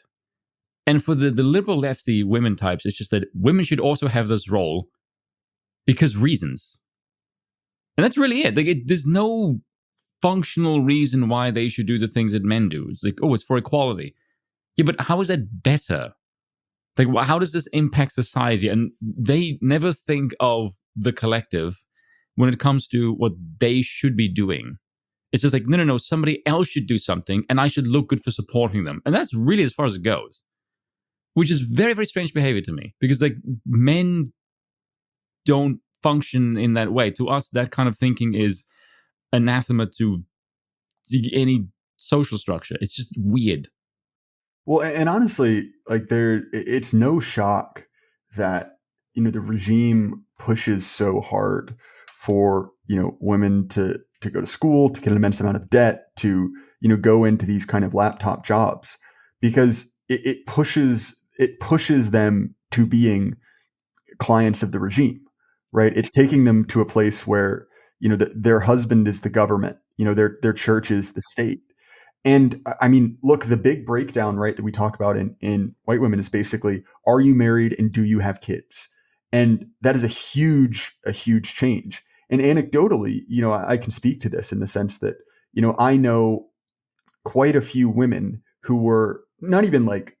And for the liberal lefty women types, it's just that women should also have this role because reasons. And that's really it. Like, there's no functional reason why they should do the things that men do. It's like, oh, it's for equality. Yeah, but how is that better? Like, how does this impact society? And they never think of the collective when it comes to what they should be doing. It's just like, no, somebody else should do something and I should look good for supporting them. And that's really as far as it goes. Which is very, very strange behavior to me, because like, men don't function in that way. To us, that kind of thinking is anathema to any social structure. It's just weird. Well, and honestly, like, it's no shock that, the regime pushes so hard for, women to go to school, to get an immense amount of debt, to, go into these kind of laptop jobs, because it pushes them to being clients of the regime, right? It's taking them to a place where, their husband is the government, their church is the state. And I mean, look, the big breakdown, right, that we talk about in white women is basically, are you married and do you have kids? And that is a huge change. And anecdotally, I can speak to this in the sense that, I know quite a few women who were not even like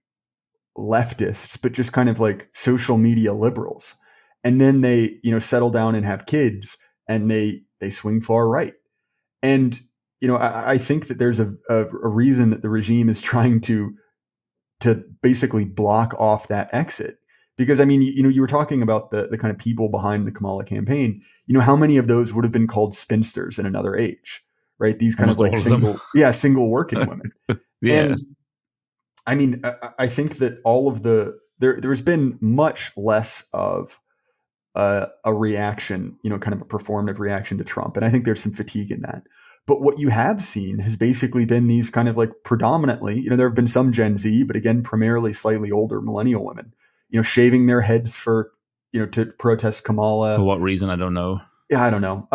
leftists, but just kind of like social media liberals. And then they, settle down and have kids, and they swing far right. And, I think that there's a reason that the regime is trying to basically block off that exit. Because I mean, you were talking about the kind of people behind the Kamala campaign, how many of those would have been called spinsters in another age, right? These kind Almost of like single working women. Yeah. And I mean, I think that there's been much less of a reaction, kind of a performative reaction to Trump. And I think there's some fatigue in that. But what you have seen has basically been these kind of like predominantly, there have been some Gen Z, but again, primarily slightly older millennial women, shaving their heads for, to protest Kamala. For what reason? I don't know. Yeah, I don't know.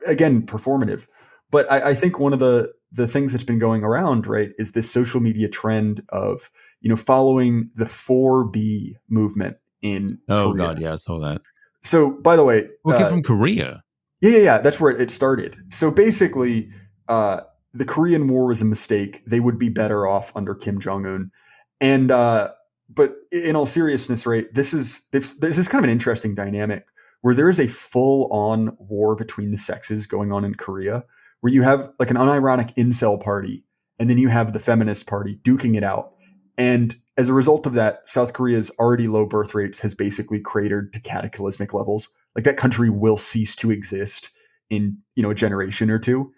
Again, performative. But I think one of the the things that's been going around, right, is this social media trend of, following the 4B movement in Oh Korea. God, yeah, I saw that. So, by the way, Okay, from Korea. yeah, that's where it started. So basically, the Korean War was a mistake. They would be better off under Kim Jong Un, and but in all seriousness, right, this is kind of an interesting dynamic where there is a full-on war between the sexes going on in Korea, where you have like an unironic incel party, and then you have the feminist party duking it out. And as a result of that, South Korea's already low birth rates has basically cratered to cataclysmic levels. Like that country will cease to exist in, a generation or two.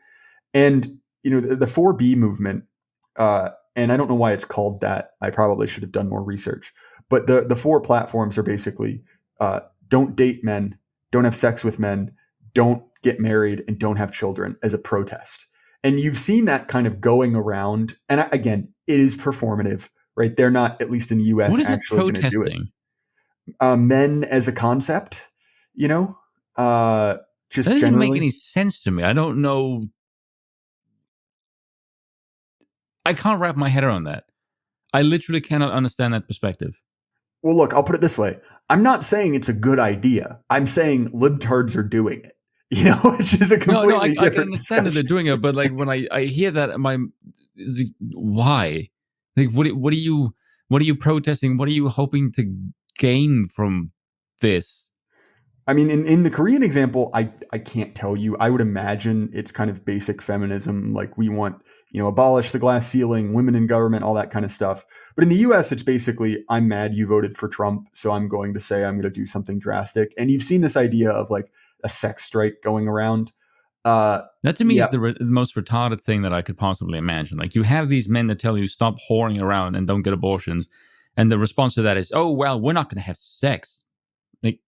And, the 4B movement, and I don't know why it's called that. I probably should have done more research. But the four platforms are basically don't date men, don't have sex with men, don't get married, and don't have children as a protest. And you've seen that kind of going around. And again, it is performative, right? They're not, at least in the US, What is actually going to do it. protesting? Men as a concept, just That doesn't generally. make any sense to me. I don't know. I can't wrap my head around that. I literally cannot understand that perspective. Well, look, I'll put it this way. I'm not saying it's a good idea. I'm saying libtards are doing it. Which is a completely different I can understand that they're discussion. doing it, but like when I hear that, why? Like, what are you protesting? What are you hoping to gain from this? I mean, in the Korean example, I can't tell you. I would imagine it's kind of basic feminism. Like we want, abolish the glass ceiling, women in government, all that kind of stuff. But in the US, it's basically, I'm mad you voted for Trump, so I'm going to say I'm going to do something drastic. And you've seen this idea of like a sex strike going around. That to me yeah. is the most retarded thing that I could possibly imagine. Like you have these men that tell you stop whoring around and don't get abortions. And the response to that is, oh, well, we're not going to have sex. Like,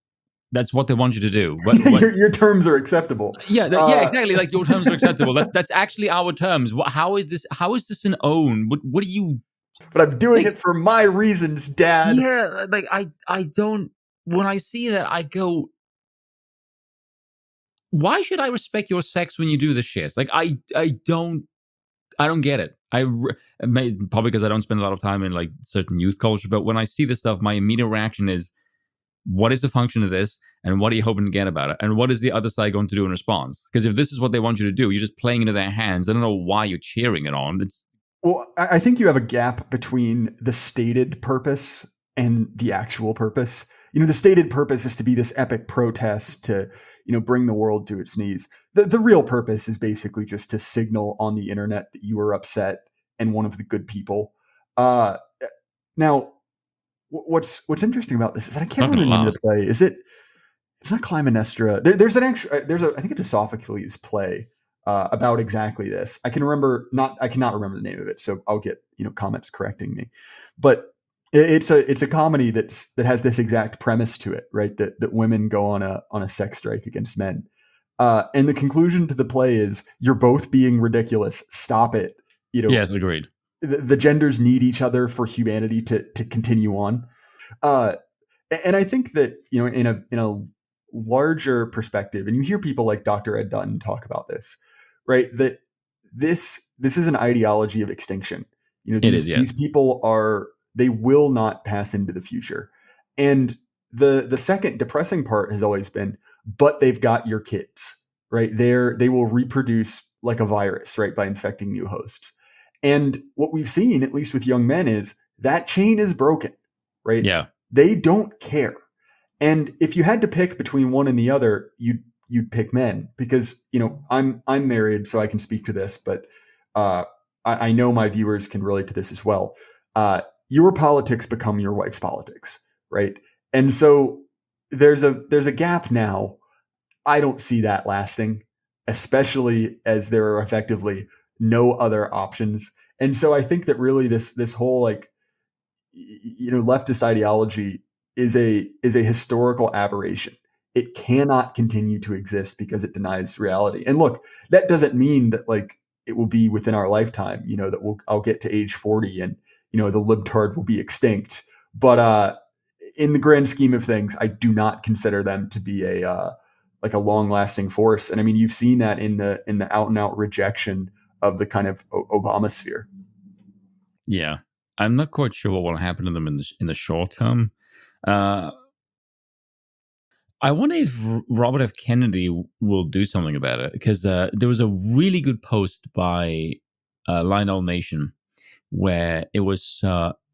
that's what they want you to do. What, your terms are acceptable. Yeah, exactly. Like your terms are acceptable. That's actually our terms. How is this an own? What do you? But I'm doing it for my reasons, Dad. Yeah, like I don't. When I see that, I go, why should I respect your sex when you do this shit? Like I don't get it. Probably because I don't spend a lot of time in like certain youth culture. But when I see this stuff, my immediate reaction is, what is the function of this? And what are you hoping to get about it? And what is the other side going to do in response? Because if this is what they want you to do, you're just playing into their hands. I don't know why you're cheering it on. Well, I think you have a gap between the stated purpose and the actual purpose. The stated purpose is to be this epic protest to, bring the world to its knees. The real purpose is basically just to signal on the internet that you are upset and one of the good people. Now, what's interesting about this is that I can't remember the name of the play. It's not Clytemnestra. There's I think it's a Sophocles play about exactly this. I cannot remember the name of it, so I'll get comments correcting me. But it's a comedy that has this exact premise to it, right? That women go on a sex strike against men, and the conclusion to the play is, you're both being ridiculous. Stop it. Yes, agreed. The genders need each other for humanity to continue on. And I think that in a larger perspective, and you hear people like Dr. Ed Dutton talk about this, right? That this is an ideology of extinction. These people they will not pass into the future. And the second depressing part has always been, but they've got your kids, right? They will reproduce like a virus, right? By infecting new hosts. And what we've seen, at least with young men, is that chain is broken, right? Yeah. They don't care. And if you had to pick between one and the other, you'd pick men, because I'm married, so I can speak to this, but I know my viewers can relate to this as well. Your politics become your wife's politics, right? And so there's a gap now. I don't see that lasting, especially as there are effectively no other options. And so I think that really this whole like leftist ideology is a historical aberration. It cannot continue to exist because it denies reality. And look, that doesn't mean that like it will be within our lifetime, that I'll get to age 40 and the libtard will be extinct. But in the grand scheme of things, I do not consider them to be a long lasting force. And I mean, you've seen that in the out and out rejection of the kind of Obama sphere. Yeah, I'm not quite sure what will happen to them in the short term. Uh, I wonder if Robert F. Kennedy will do something about it, because there was a really good post by Lionel Nation where it was.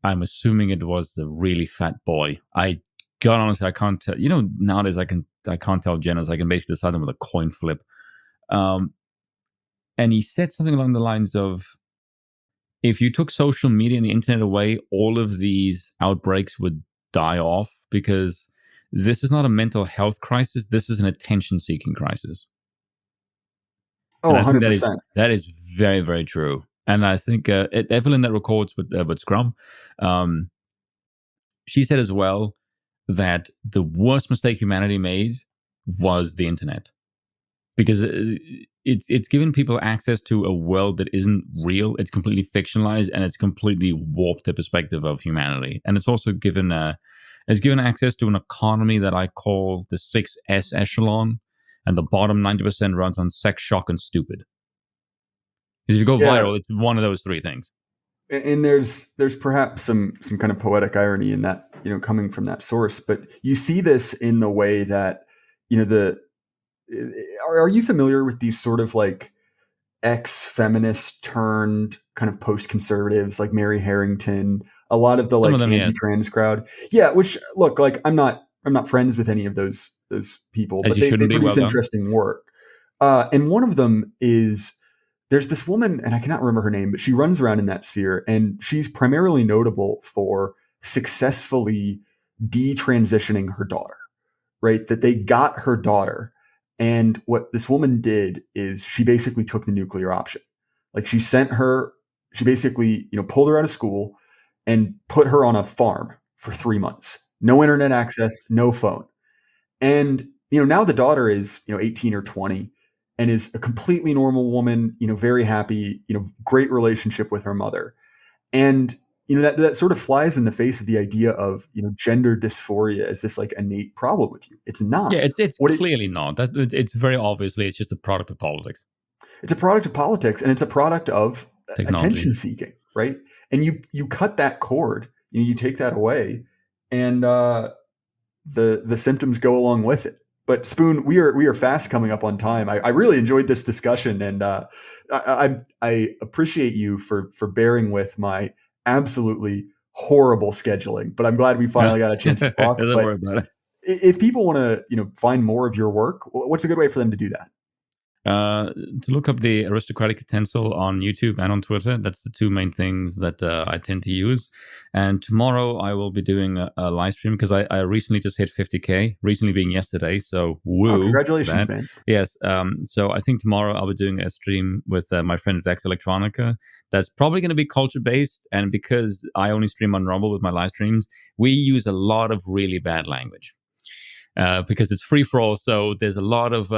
I'm assuming it was the really fat boy. God honestly, I can't tell. Nowadays I can't tell genders. I can basically decide them with a coin flip. And he said something along the lines of, if you took social media and the internet away, all of these outbreaks would die off, because this is not a mental health crisis. This is an attention-seeking crisis. Oh, And I think 100%. that is very, very true. And I think Evelyn, that records with Scrum, she said as well that the worst mistake humanity made was the internet, because it's given people access to a world that isn't real. It's completely fictionalized, and it's completely warped the perspective of humanity. And it's also given access to an economy that I call the 6S echelon, and the bottom 90% runs on sex, shock, and stupid. Because if you go viral, it's one of those three things. And there's perhaps some kind of poetic irony in that, coming from that source. But you see this in the way that, are you familiar with these sort of like ex-feminist turned kind of post-conservatives like Mary Harrington, a lot of the like anti-trans crowd? Yeah, which, look, like I'm not friends with any of those people, but they produce interesting work. And one of them is, there's this woman, and I cannot remember her name, but she runs around in that sphere, and she's primarily notable for successfully detransitioning her daughter, right? That they got her daughter. And what this woman did is she basically took the nuclear option. Like she basically, pulled her out of school and put her on a farm for 3 months. No internet access, no phone. And, now the daughter is, 18 or 20 and is a completely normal woman, very happy, great relationship with her mother. And, that sort of flies in the face of the idea of, gender dysphoria as this like innate problem with you. It's not. Yeah, it's clearly not. It's very obviously, it's just a product of politics. It's a product of politics, and it's a product of attention seeking, right? And you cut that cord, you take that away, and the symptoms go along with it. But Spoon, we are fast coming up on time. I really enjoyed this discussion, and I appreciate you for bearing with my absolutely horrible scheduling. But I'm glad we finally got a chance to talk. Don't worry about it. If people want to, find more of your work, what's a good way for them to do that? To look up the Aristocratic Utensil on YouTube and on Twitter. That's the two main things that I tend to use. And tomorrow I will be doing a live stream, because I recently just hit 50K, recently being yesterday. So woo. Oh, congratulations, man. Yes. So I think tomorrow I'll be doing a stream with my friend Vex Electronica. That's probably going to be culture based. And because I only stream on Rumble with my live streams, we use a lot of really bad language. Because it's free for all. So there's a lot of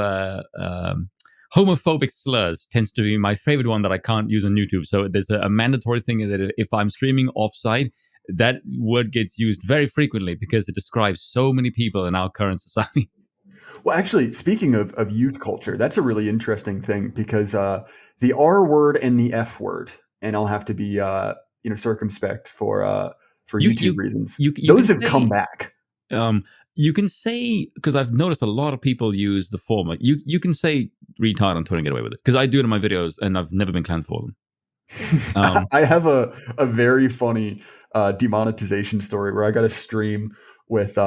homophobic slurs tends to be my favorite one that I can't use on YouTube. So there's a mandatory thing that if I'm streaming offsite, that word gets used very frequently, because it describes so many people in our current society. Well, actually, speaking of youth culture, that's a really interesting thing, because the R word and the F word, and I'll have to be circumspect for YouTube reasons. Those have come back. You can say, because I've noticed a lot of people use the former. You can say retard on Twitter and get away with it, because I do it in my videos and I've never been clamped for them. I have a very funny demonetization story where I got a stream with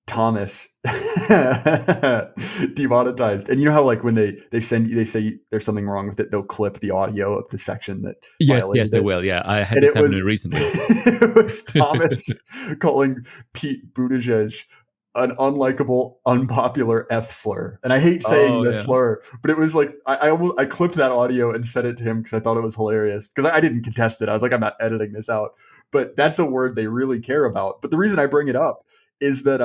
Thomas demonetized, and you know how like when they say there's something wrong with it, they'll clip the audio of the section that yes they will. Yeah, I had this happen recently. It was Thomas calling Pete Buttigieg an unlikable, unpopular F slur, and I hate saying this slur, but it was like I clipped that audio and sent it to him because I thought it was hilarious, because I didn't contest it. I was like, I'm not editing this out, but that's a word they really care about. But the reason I bring it up is that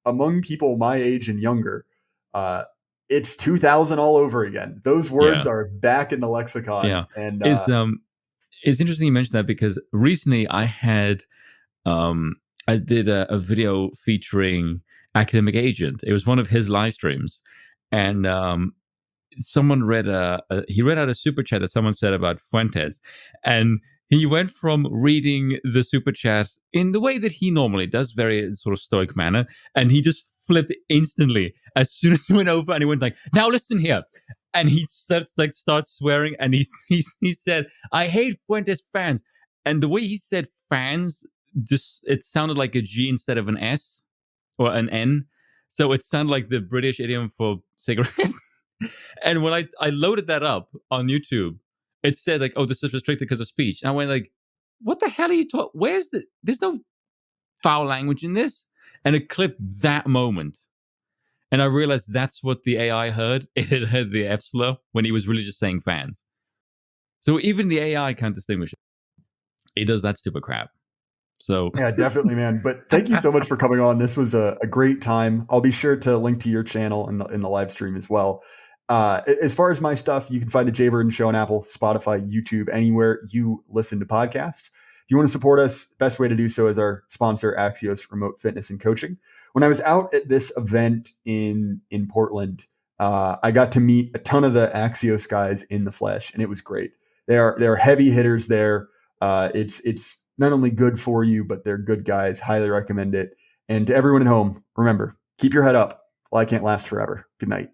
among people my age and younger, it's 2000 all over again. Those words are back in the lexicon. Yeah. And it's interesting you mentioned that, because recently I did a video featuring Academic Agent. It was one of his live streams, and someone read he read out a super chat that someone said about Fuentes, and he went from reading the super chat in the way that he normally does, very sort of stoic manner, and he just flipped instantly as soon as he went over, and he went like, "Now listen here," and he starts swearing, and he said, "I hate Fuentes fans," and the way he said fans, just it sounded like a G instead of an S or an N, so it sounded like the British idiom for cigarettes. And when I loaded that up on YouTube, it said like, "Oh, this is restricted because of speech." And I went like, "What the hell are you talking? Where's the? There's no foul language in this." And it clipped that moment, and I realized that's what the AI heard. It had heard the F slur when he was really just saying fans. So even the AI can't distinguish it. It does that stupid crap. So yeah, definitely, man. But thank you so much for coming on. This was a great time. I'll be sure to link to your channel in the live stream as well. As far as my stuff, you can find the Jay Burden Show on Apple, Spotify, YouTube, anywhere you listen to podcasts. If you want to support us, best way to do so is our sponsor, Axios Remote Fitness and Coaching. When I was out at this event in Portland, I got to meet a ton of the Axios guys in the flesh, and it was great. They're heavy hitters there. It's not only good for you, but they're good guys. Highly recommend it. And to everyone at home, remember, keep your head up. Life can't last forever. Good night.